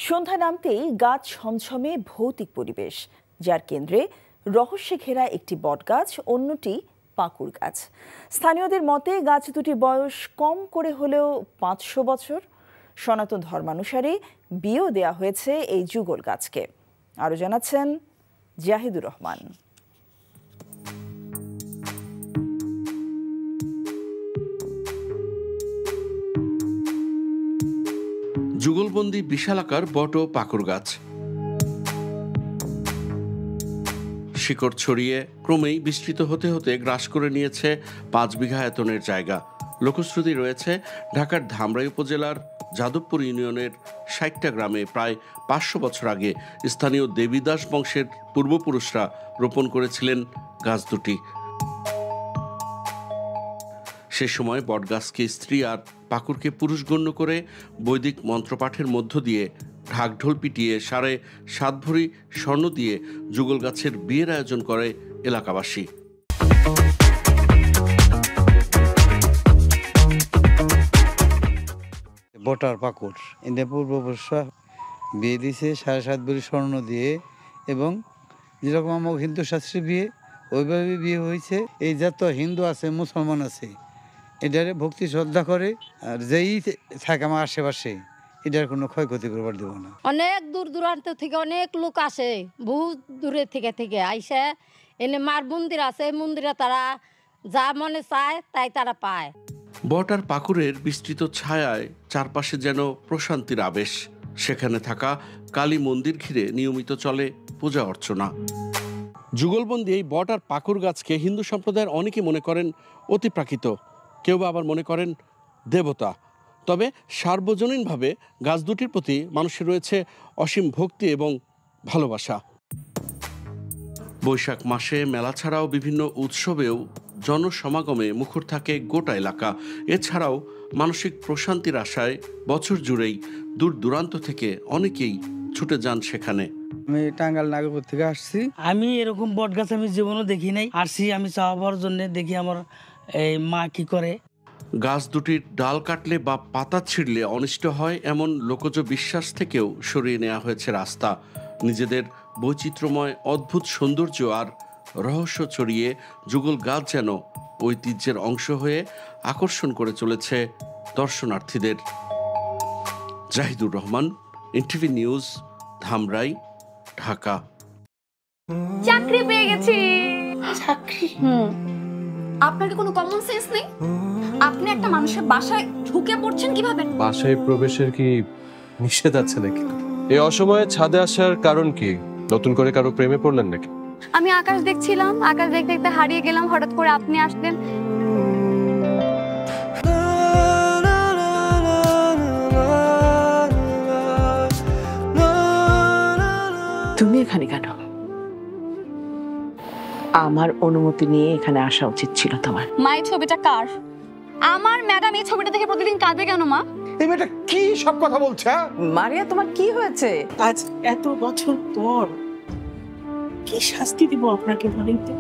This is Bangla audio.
সন্ধ্যা নামতেই গাছ ছমছমে ভৌতিক পরিবেশ, যার কেন্দ্রে রহস্যে ঘেরা একটি বটগাছ, অন্যটি পাকুড় গাছ। স্থানীয়দের মতে গাছ দুটি বয়স কম করে হলেও 500 বছর। সনাতন ধর্মানুসারে বিয়েও দেয়া হয়েছে এই যুগল গাছকে। আরও জানাচ্ছেন জাহিদুর রহমান। যুগলবন্দি বিশালাকার বট ও পাকুড় গাছ, শিকড় ছড়িয়ে ক্রমেই বিস্তৃত হতে হতে গ্রাস করে নিয়েছে 5 বিঘা আয়তনের জায়গা। লোকশ্রুতি রয়েছে, ঢাকার ধামরাই উপজেলার যাদবপুর ইউনিয়নের 60টা গ্রামে প্রায় 500 বছর আগে স্থানীয় দেবীদাস বংশের পূর্বপুরুষরা রোপণ করেছিলেন গাছ দুটি। সে সময় বটগাছকে স্ত্রী আর পাকুড়কে পুরুষ গণ্য করে বৈদিক মন্ত্রপাঠের মধ্য দিয়ে ঢাকঢোল পিটিয়ে 7.5 ভরি স্বর্ণ দিয়ে যুগল গাছের বিয়ের আয়োজন করে এলাকাবাসী। বটার পাকুড় এদের পূর্বপুরুষরা বিয়ে দিয়েছে 7.5 ভরি স্বর্ণ দিয়ে, এবং যেরকম আমার হিন্দু শাস্ত্রে বিয়ে ওইভাবে বিয়ে হয়েছে। এই যত হিন্দু আছে, মুসলমান আছে, এটারে ভক্তি শ্রদ্ধা করে, আর যেই থাকে আমার আশেপাশে এটার কোনো ক্ষয়ক্ষতি করবার দেব না। অনেক দূর দূরান্ত থেকে অনেক লোক আসে, বহু দূরে থেকে আইসে এনে মার মন্দির আছে, মন্দিরে তারা যা মনে চায় তাই তারা পায়। বট আর পাকুড়ের বিস্তৃত ছায়ায় চারপাশে যেন প্রশান্তির আবেশ। সেখানে থাকা কালী মন্দির ঘিরে নিয়মিত চলে পূজা অর্চনা। যুগলবন্দি এই বট আর পাকুড় গাছকে হিন্দু সম্প্রদায়ের অনেকে মনে করেন অতিপ্রাকৃত, কেউ বা আবার মনে করেন দেবতা। তবে সার্বজনীনভাবে গাছ দুটির প্রতি মানুষের রয়েছে অসীম ভক্তি এবং ভালোবাসা। বৈশাখ মাসে মেলা ছাড়াও বিভিন্ন উৎসবেও জনসমাগমে মুখর থাকে গোটা এলাকা। এছাড়াও মানসিক প্রশান্তির আশায় বছর জুড়েই দূর দূরান্ত থেকে অনেকেই ছুটে যান সেখানে। আমি টাঙ্গাইল নাগরপুর থেকে আসছি। আমি এরকম বট গাছ আমি জীবনও দেখি নাই, আসছি আমি চাওয়ার জন্য, দেখি আমার এই মা কি করে। গাছ দুটির ডাল কাটলে বা পাতা ছিঁড়লে অনিষ্ট হয় এমন লোকজ বিশ্বাস থেকেও সরিয়ে নেওয়া হয়েছে রাস্তা। নিজেদের বৈচিত্র্যময় অদ্ভুত সৌন্দর্য আর রহস্য ছড়িয়ে যুগল গাছ যেন ঐতিহ্যের অংশ হয়ে আকর্ষণ করে চলেছে দর্শনার্থীদের। Zahidur Rahman, NTV news, Dhamrai, Dhaka. চাকরি পেয়ে গেছি। চাকরি? আপনার কি কোনো কমন সেন্স নেই? আপনি একটা মানুষের বাসায় ঢুকে পড়ছেন কিভাবে? বাসায় প্রবেশের কি নিষেধ আছে নাকি? এই অসময়ে ছাদে আসার কারণ কি? নতুন করে কারো প্রেমে পড়লেন নাকি? আমি আকাশ দেখছিলাম, আকাশ দেখতে দেখতে হারিয়ে গেলাম, হঠাৎ করে আপনি আসলেন। তুমি এখানে কেন? আমার অনুমতি নিয়ে এখানে আসা উচিত ছিল তোমার। মা, এই ছবিটা কার? আমার ম্যাডাম এই ছবিটা দেখে প্রতিদিন কাঁদে কেন মা? এই মেয়েটা কি সব কথা বলছে? মারিয়া, তোমার কি হয়েছে? আজ এত বছর পর কি শাস্তি দিব আপনাকে বলেন তো?